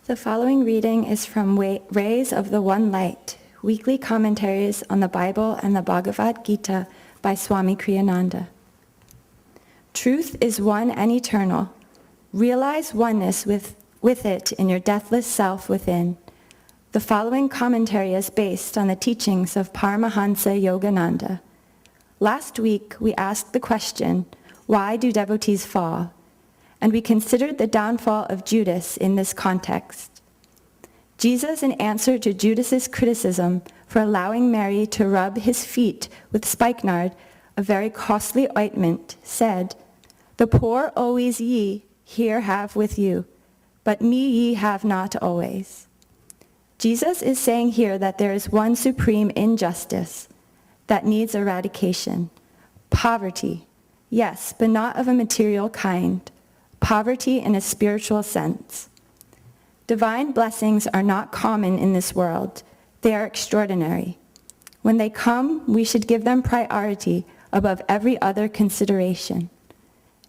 The following reading is from Rays of the One Light, Weekly Commentaries on the Bible and the Bhagavad Gita by Swami Kriyananda. Truth is one and eternal. Realize oneness with it in your deathless self within. The following commentary is based on the teachings of Paramahansa Yogananda. Last week, we asked the question, why do devotees fall? And we considered the downfall of Judas in this context. Jesus, in answer to Judas's criticism for allowing Mary to rub his feet with spikenard, a very costly ointment, said, "The poor always ye here have with you, but me ye have not always." Jesus is saying here that there is one supreme injustice that needs eradication. Poverty, yes, but not of a material kind. Poverty in a spiritual sense. Divine blessings are not common in this world. They are extraordinary. When they come, we should give them priority above every other consideration.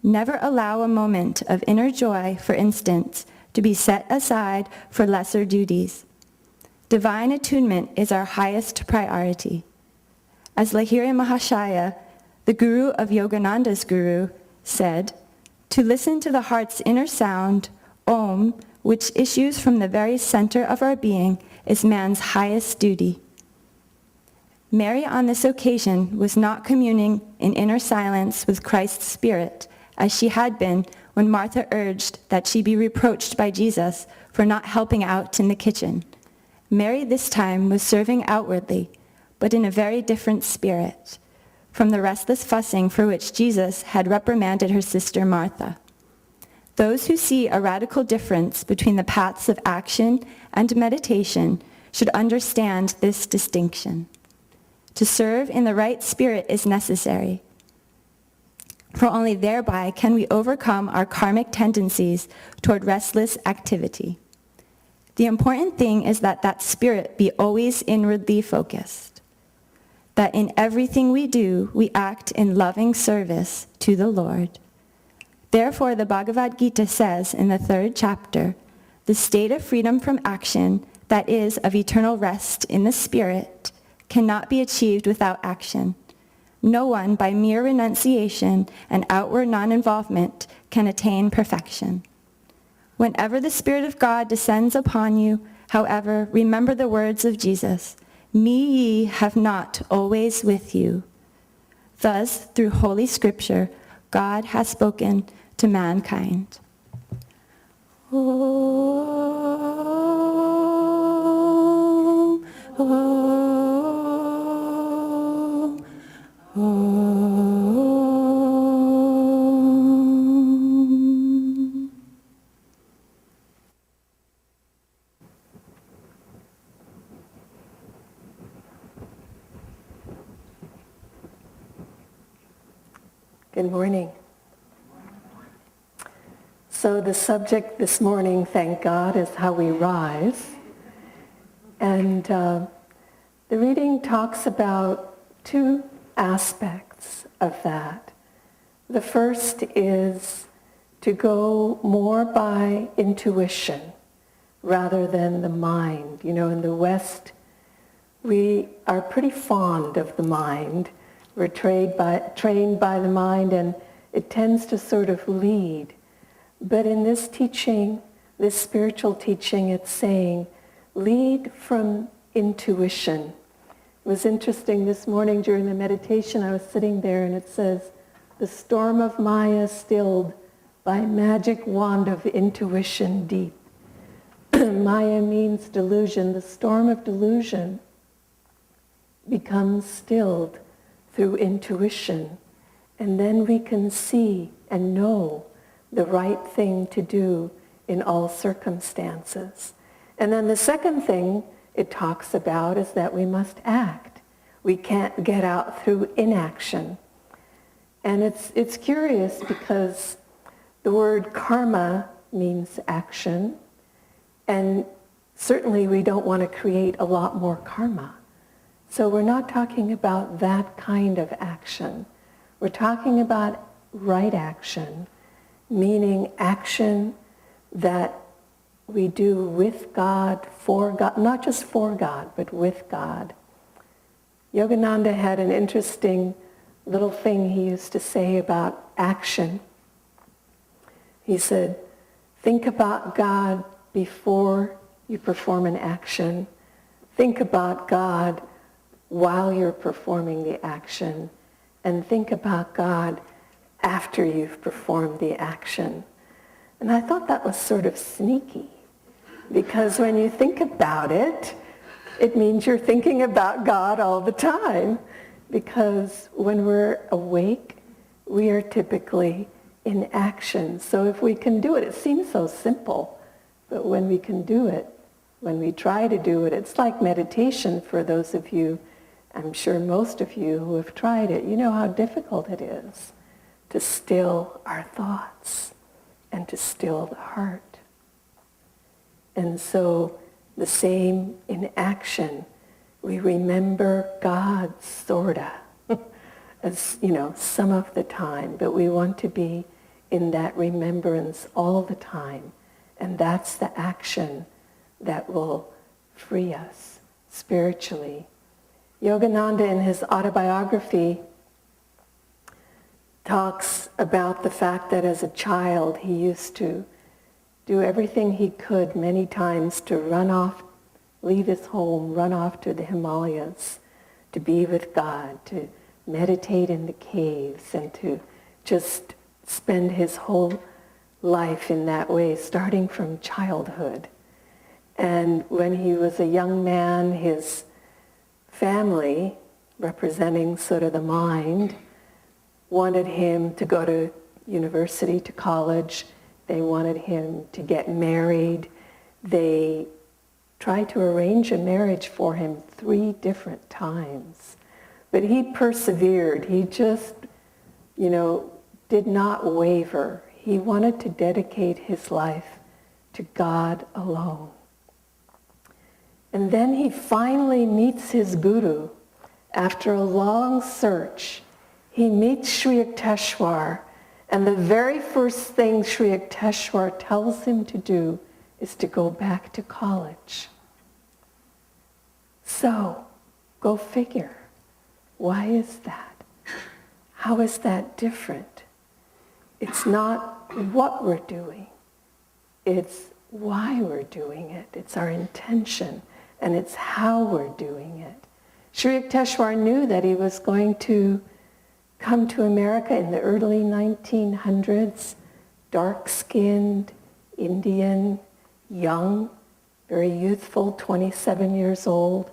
Never allow a moment of inner joy, for instance, to be set aside for lesser duties. Divine attunement is our highest priority. As Lahiri Mahashaya, the guru of Yogananda's guru, said, to listen to the heart's inner sound, Om, which issues from the very center of our being, is man's highest duty. Mary on this occasion was not communing in inner silence with Christ's spirit, as she had been when Martha urged that she be reproached by Jesus for not helping out in the kitchen. Mary this time was serving outwardly, but in a very different spirit, from the restless fussing for which Jesus had reprimanded her sister Martha. Those who see a radical difference between the paths of action and meditation should understand this distinction. To serve in the right spirit is necessary, for only thereby can we overcome our karmic tendencies toward restless activity. The important thing is that that spirit be always inwardly focused, that in everything we do, we act in loving service to the Lord. Therefore, the Bhagavad Gita says in the 3rd chapter, the state of freedom from action, that is, of eternal rest in the spirit, cannot be achieved without action. No one, by mere renunciation and outward non-involvement, can attain perfection. Whenever the Spirit of God descends upon you, however, remember the words of Jesus, "Me ye have not always with you." Thus, through Holy Scripture, God has spoken to mankind. Om, Om, Om. Good morning. So the subject this morning, thank God, is how we rise. And the reading talks about two aspects of that. The first is to go more by intuition rather than the mind. You know, in the West, we are pretty fond of the mind. We're trained by the mind, and it tends to sort of lead. But in this teaching, this spiritual teaching, it's saying, lead from intuition. It was interesting this morning during the meditation, I was sitting there and it says, the storm of Maya stilled by magic wand of intuition deep. Maya means delusion. The storm of delusion becomes stilled through intuition, and then we can see and know the right thing to do in all circumstances. And then the second thing it talks about is that we must act. We can't get out through inaction. And it's curious because the word karma means action, and certainly we don't want to create a lot more karma. So we're not talking about that kind of action. We're talking about right action, meaning action that we do with God, for God, not just for God, but with God. Yogananda had an interesting little thing he used to say about action. He said, think about God before you perform an action. Think about God while you're performing the action. And think about God after you've performed the action. And I thought that was sort of sneaky, because when you think about it, it means you're thinking about God all the time, because when we're awake, we are typically in action. So if we can do it, it seems so simple, but when we can do it, when we try to do it, it's like meditation for those of you, I'm sure most of you who have tried it, you know how difficult it is to still our thoughts and to still the heart. And so the same in action. We remember God, sorta, as, some of the time, but we want to be in that remembrance all the time. And that's the action that will free us spiritually. Yogananda, in his autobiography, talks about the fact that as a child he used to do everything he could many times to run off, leave his home, run off to the Himalayas, to be with God, to meditate in the caves, and to just spend his whole life in that way, starting from childhood. And when he was a young man, his family, representing sort of the mind, wanted him to go to university, to college. They wanted him to get married. They tried to arrange a marriage for him 3 different times. But he persevered. He just, did not waver. He wanted to dedicate his life to God alone. And then he finally meets his guru. After a long search, he meets Sri Yukteswar, and the very first thing Sri Yukteswar tells him to do is to go back to college. So, go figure. Why is that? How is that different? It's not what we're doing. It's why we're doing it. It's our intention, and it's how we're doing it. Sri Yukteswar knew that he was going to come to America in the early 1900s, dark-skinned, Indian, young, very youthful, 27 years old.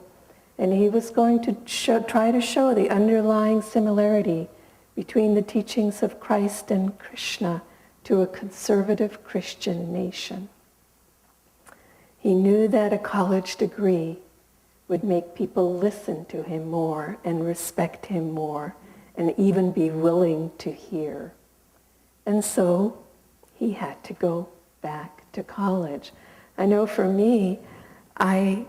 And he was going to try to show the underlying similarity between the teachings of Christ and Krishna to a conservative Christian nation. He knew that a college degree would make people listen to him more and respect him more and even be willing to hear. And so he had to go back to college. I know for me, I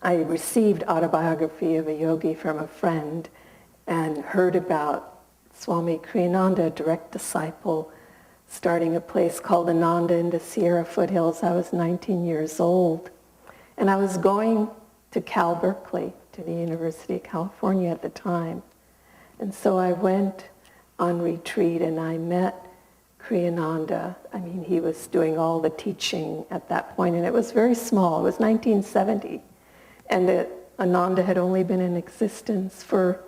received Autobiography of a Yogi from a friend and heard about Swami Kriyananda, a direct disciple, starting a place called Ananda in the Sierra foothills. I was 19 years old. And I was going to Cal Berkeley, to the University of California at the time. And so I went on retreat and I met Kriyananda. He was doing all the teaching at that point, and it was very small. It was 1970. And Ananda had only been in existence for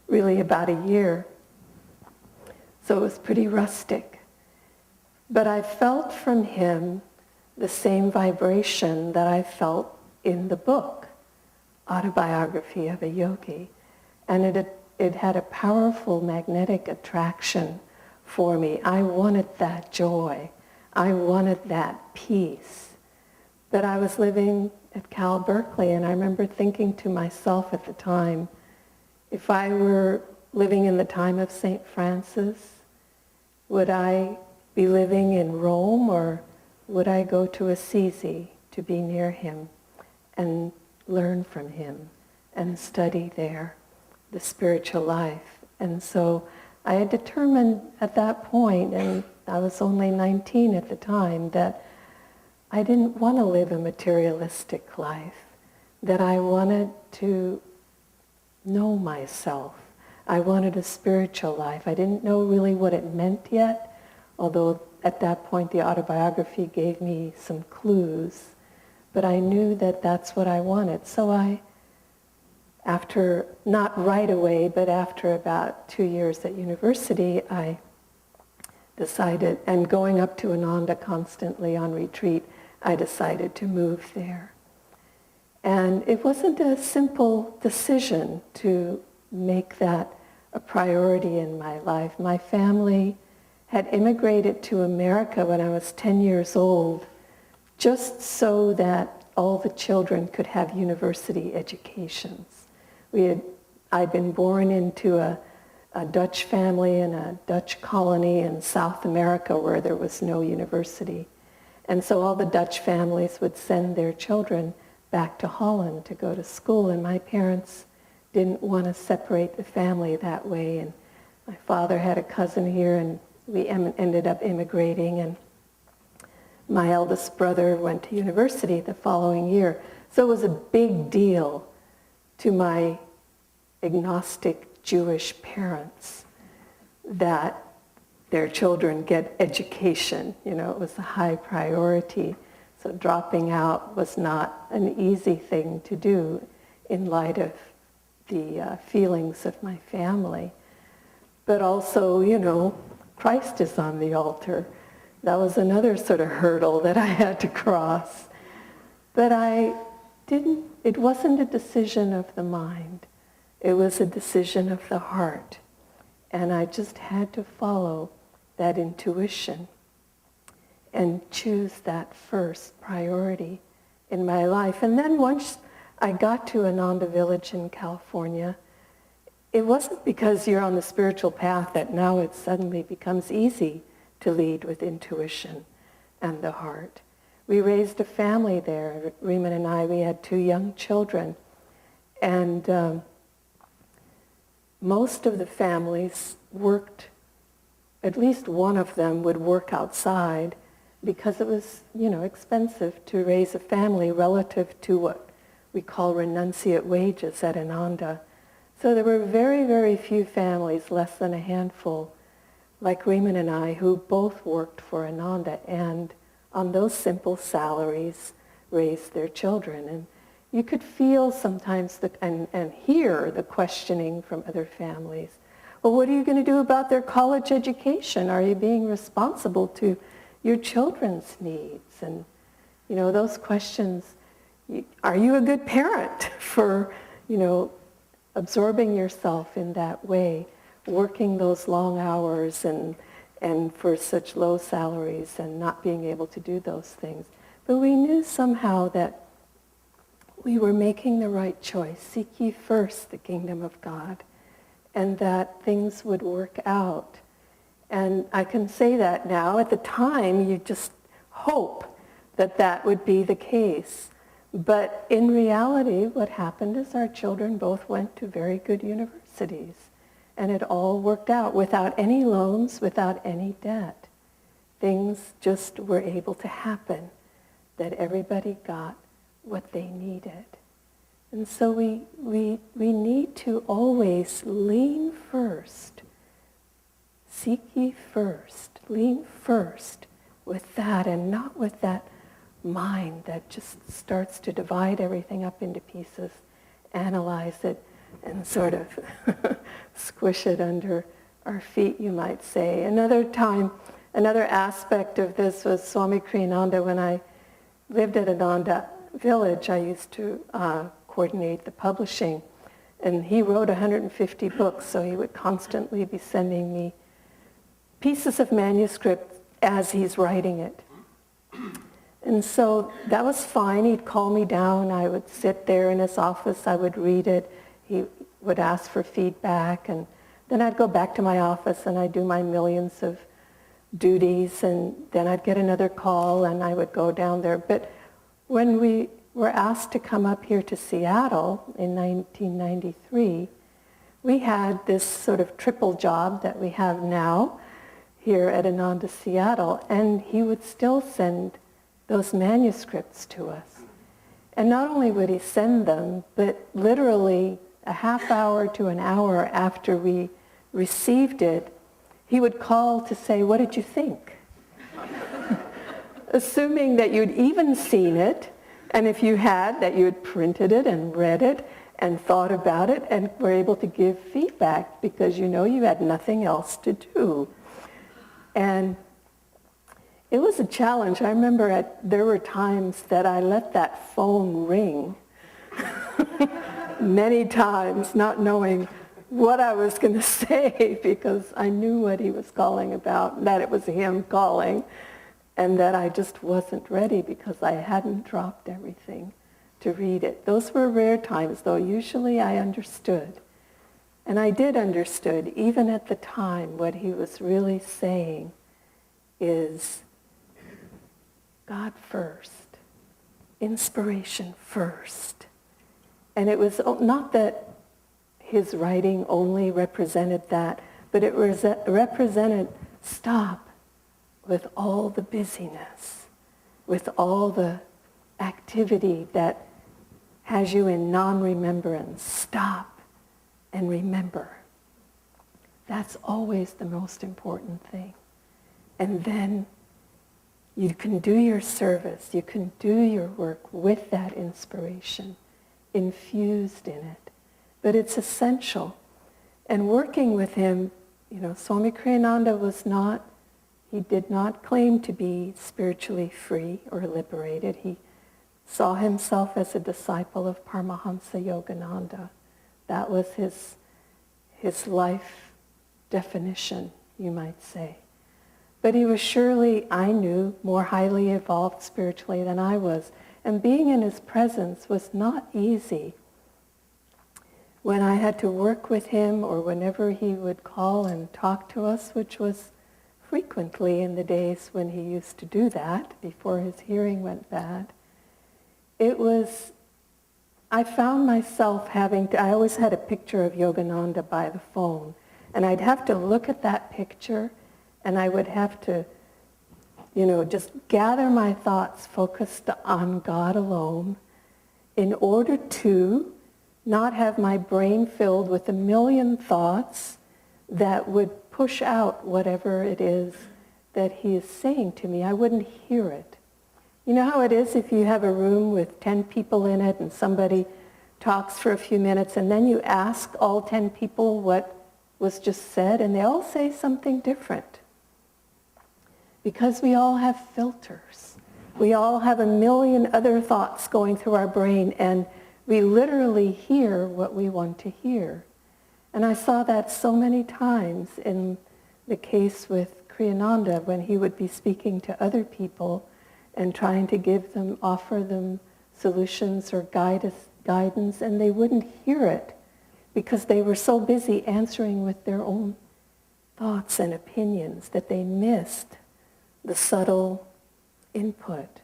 really about a year. So it was pretty rustic. But I felt from him the same vibration that I felt in the book, Autobiography of a Yogi. And it had a powerful magnetic attraction for me. I wanted that joy. I wanted that peace. But I was living at Cal Berkeley, and I remember thinking to myself at the time, if I were living in the time of St. Francis, would I be living in Rome, or would I go to Assisi to be near him and learn from him and study there the spiritual life? And so I had determined at that point, and I was only 19 at the time, that I didn't want to live a materialistic life, that I wanted to know myself. I wanted a spiritual life. I didn't know really what it meant yet, although at that point the autobiography gave me some clues. But I knew that that's what I wanted. So I, after, not right away, but after about 2 years at university, I decided, and going up to Ananda constantly on retreat, I decided to move there. And it wasn't a simple decision to make that a priority in my life. My family had immigrated to America when I was 10 years old, just so that all the children could have university educations. I'd been born into a Dutch family in a Dutch colony in South America where there was no university. And so all the Dutch families would send their children back to Holland to go to school, and my parents didn't want to separate the family that way. And my father had a cousin here, and we ended up immigrating, and my eldest brother went to university the following year. So it was a big deal to my agnostic Jewish parents that their children get education. You know, it was a high priority. So dropping out was not an easy thing to do in light of the feelings of my family. But also, you know, Christ is on the altar. That was another sort of hurdle that I had to cross. But it wasn't a decision of the mind. It was a decision of the heart. And I just had to follow that intuition and choose that first priority in my life. And then once I got to Ananda Village in California, it wasn't because you're on the spiritual path that now it suddenly becomes easy to lead with intuition and the heart. We raised a family there, Riemann and I. We had 2 young children. And most of the families worked, at least one of them would work outside because it was, you know, expensive to raise a family relative to what we call renunciate wages at Ananda. So there were very, very few families, less than a handful, like Riemann and I, who both worked for Ananda and on those simple salaries raised their children. And you could feel sometimes and hear the questioning from other families. Well, what are you going to do about their college education? Are you being responsible to your children's needs? And, you know, those questions, are you a good parent for, you know, absorbing yourself in that way, working those long hours and for such low salaries and not being able to do those things? But we knew somehow that we were making the right choice. Seek ye first the kingdom of God, and that things would work out. And I can say that now. At the time, you just hope that that would be the case. But in reality, what happened is our children both went to very good universities. And it all worked out without any loans, without any debt. Things just were able to happen, that everybody got what they needed. And so we need to always lean first. Seek ye first. Lean first with that, and not with that mind that just starts to divide everything up into pieces, analyze it, and sort of squish it under our feet, you might say. Another aspect of this was Swami Kriyananda. When I lived at Ananda Village, I used to coordinate the publishing, and he wrote 150 books, so he would constantly be sending me pieces of manuscript as he's writing it. And so that was fine. He'd call me down. I would sit there in his office. I would read it. He would ask for feedback, and then I'd go back to my office and I'd do my millions of duties, and then I'd get another call and I would go down there. But when we were asked to come up here to Seattle in 1993, we had this sort of triple job that we have now. here at Ananda Seattle, and he would still send those manuscripts to us. And not only would he send them, but literally a half hour to an hour after we received it, he would call to say, "What did you think?" Assuming that you'd even seen it, and if you had, that you had printed it and read it and thought about it and were able to give feedback because you know you had nothing else to do. And it was a challenge. I remember there were times that I let that phone ring many times, not knowing what I was going to say because I knew what he was calling about, that it was him calling, and that I just wasn't ready because I hadn't dropped everything to read it. Those were rare times, though. Usually I understood. And I did understood, even at the time, what he was really saying is God first, inspiration first. And it was not that his writing only represented that, but it represented stop with all the busyness, with all the activity that has you in non-remembrance. Stop and remember. That's always the most important thing. And then you can do your service, you can do your work with that inspiration infused in it. But it's essential. And working with him, Swami Kriyananda he did not claim to be spiritually free or liberated. He saw himself as a disciple of Paramahansa Yogananda. That was his life definition, you might say. But he was surely, I knew, more highly evolved spiritually than I was. And being in his presence was not easy. When I had to work with him or whenever he would call and talk to us, which was frequently in the days when he used to do that before his hearing went bad, I found myself I always had a picture of Yogananda by the phone, and I'd have to look at that picture and I would have to, just gather my thoughts focused on God alone in order to not have my brain filled with a million thoughts that would push out whatever it is that he is saying to me. I wouldn't hear it. You know how it is if you have a room with 10 people in it and somebody talks for a few minutes and then you ask all 10 people what was just said and they all say something different. Because we all have filters. We all have a million other thoughts going through our brain and we literally hear what we want to hear. And I saw that so many times in the case with Kriyananda when he would be speaking to other people and trying to offer them solutions or guidance, and they wouldn't hear it because they were so busy answering with their own thoughts and opinions that they missed the subtle input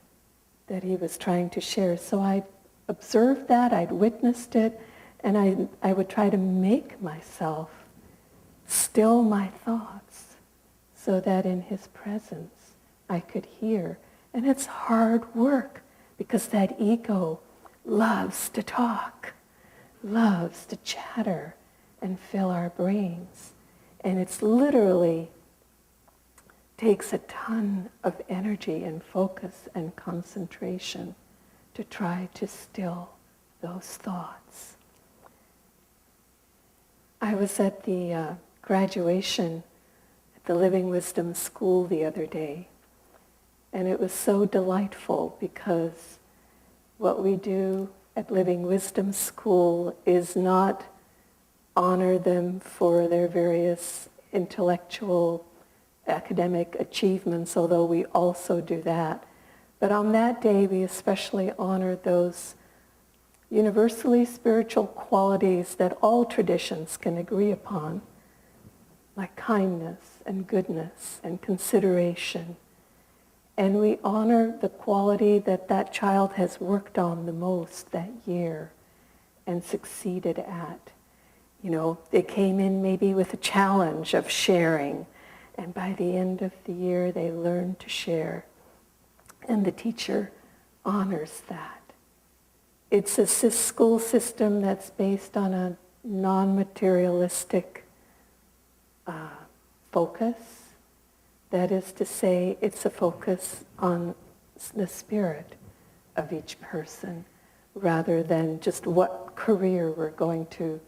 that he was trying to share. So I observed that, I'd witnessed it, and I would try to make myself still my thoughts so that in his presence I could hear. And it's hard work because that ego loves to talk, loves to chatter and fill our brains. And it's literally takes a ton of energy and focus and concentration to try to still those thoughts. I was at the graduation at the Living Wisdom School the other day, and it was so delightful because what we do at Living Wisdom School is not honor them for their various intellectual, academic achievements, although we also do that. But on that day, we especially honor those universally spiritual qualities that all traditions can agree upon, like kindness and goodness and consideration. And we honor the quality that that child has worked on the most that year and succeeded at. They came in maybe with a challenge of sharing, And by the end of the year, they learn to share. And the teacher honors that. It's a school system that's based on a non-materialistic focus. That is to say, it's a focus on the spirit of each person rather than just what career we're going to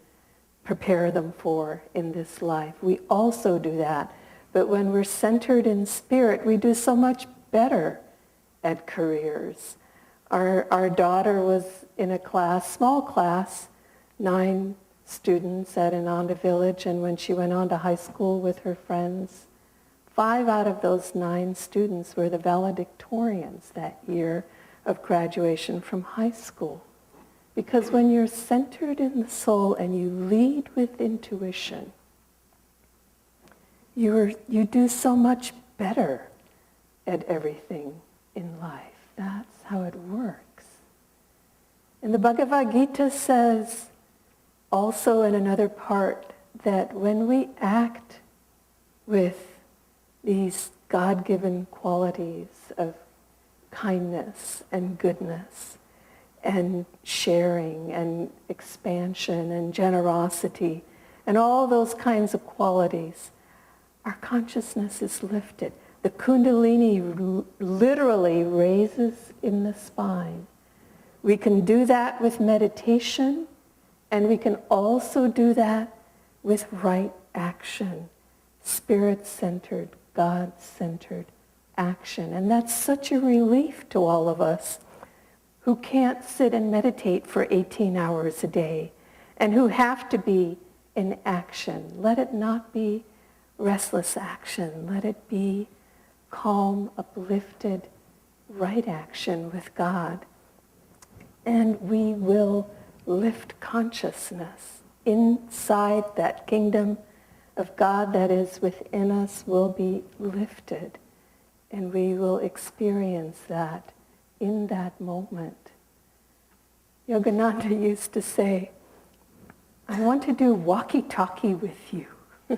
prepare them for in this life. We also do that, but when we're centered in spirit, we do so much better at careers. Our daughter was in a class, small class, 9 students at Ananda Village, and when she went on to high school with her friends, 5 out of those 9 students were the valedictorians that year of graduation from high school. Because when you're centered in the soul and you lead with intuition, you do so much better at everything in life. That's how it works. And the Bhagavad Gita says also in another part that when we act with these God-given qualities of kindness and goodness and sharing and expansion and generosity and all those kinds of qualities, our consciousness is lifted. The Kundalini literally raises in the spine. We can do that with meditation, and we can also do that with right action, spirit-centered, God-centered action. And that's such a relief to all of us who can't sit and meditate for 18 hours a day and who have to be in action. Let it not be restless action. Let it be calm, uplifted, right action with God. And we will lift consciousness. Inside that kingdom of God that is within us will be lifted. And we will experience that in that moment. Yogananda used to say, I want to do walkie-talkie with you. He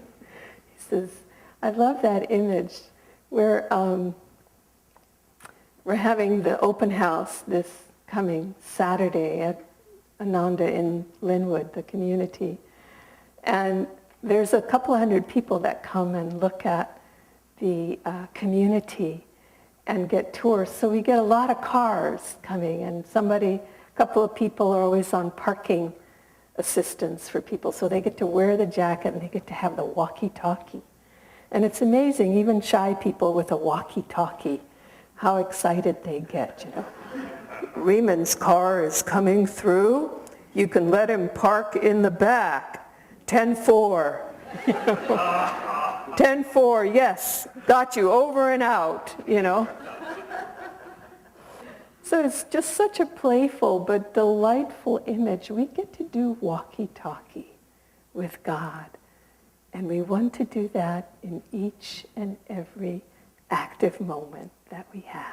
says, I love that image. We're having the open house this coming Saturday at Ananda in Linwood, the community. And there's a couple hundred people that come and look at the community and get tours. So we get a lot of cars coming, and a couple of people are always on parking assistance for people. So they get to wear the jacket and they get to have the walkie-talkie. And it's amazing, even shy people with a walkie-talkie, how excited they get, you know. Riemann's car is coming through. You can let him park in the back. 10-4. 10-4, yes. Got you over and out, you know. So it's just such a playful but delightful image. We get to do walkie-talkie with God. And we want to do that in each and every active moment that we have.